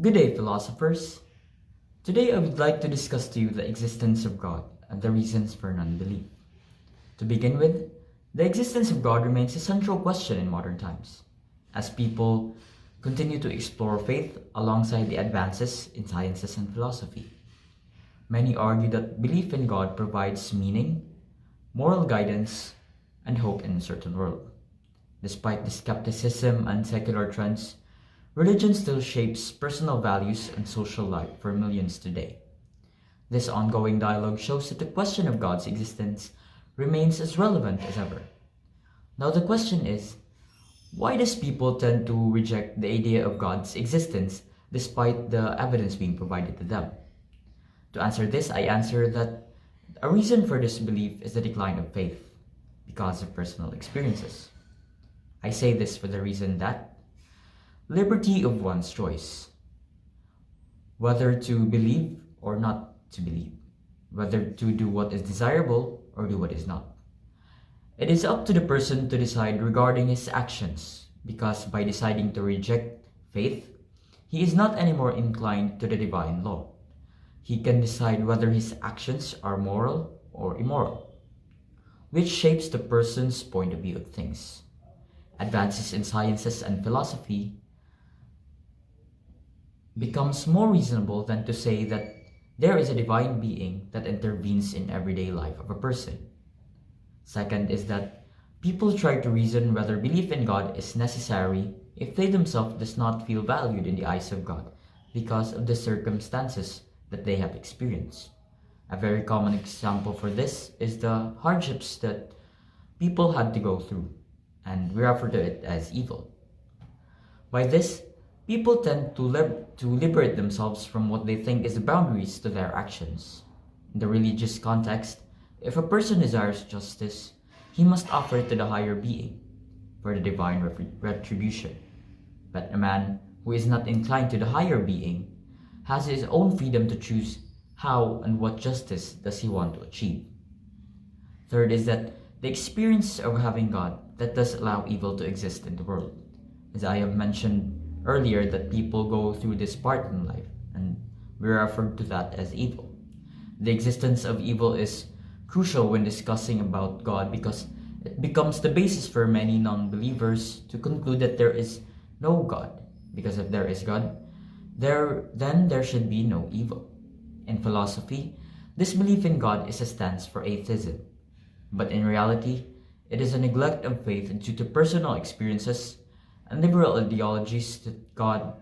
Good day, philosophers. Today I would like to discuss to you the existence of God and the reasons for non-belief. To begin with, the existence of God remains a central question in modern times, as people continue to explore faith alongside the advances in sciences and philosophy. Many argue that belief in God provides meaning, moral guidance, and hope in a certain world. Despite the skepticism and secular trends, religion still shapes personal values and social life for millions today. This ongoing dialogue shows that the question of God's existence remains as relevant as ever. Now the question is, why does people tend to reject the idea of God's existence despite the evidence being provided to them? To answer this, I answer that a reason for this belief is the decline of faith because of personal experiences. I say this for the reason that liberty of one's choice, whether to believe or not to believe, whether to do what is desirable or do what is not. It is up to the person to decide regarding his actions, because by deciding to reject faith, he is not anymore inclined to the divine law. He can decide whether his actions are moral or immoral, which shapes the person's point of view of things. Advances in sciences and philosophy becomes more reasonable than to say that there is a divine being that intervenes in everyday life of a person. Second is that people try to reason whether belief in God is necessary if they themselves does not feel valued in the eyes of God because of the circumstances that they have experienced. A very common example for this is the hardships that people had to go through, and we refer to it as evil. By this, people tend to liberate themselves from what they think is the boundaries to their actions. In the religious context, if a person desires justice, he must offer it to the higher being for the divine retribution. But a man who is not inclined to the higher being has his own freedom to choose how and what justice does he want to achieve. Third is that the experience of having God that does allow evil to exist in the world. As I have mentioned earlier, that people go through this part in life, and we refer to that as evil. The existence of evil is crucial when discussing about God because it becomes the basis for many non-believers to conclude that there is no God. Because if there is God, then there should be no evil. In philosophy, this belief in God is a stance for atheism. But in reality, it is a neglect of faith due to personal experiences and liberal ideologies that God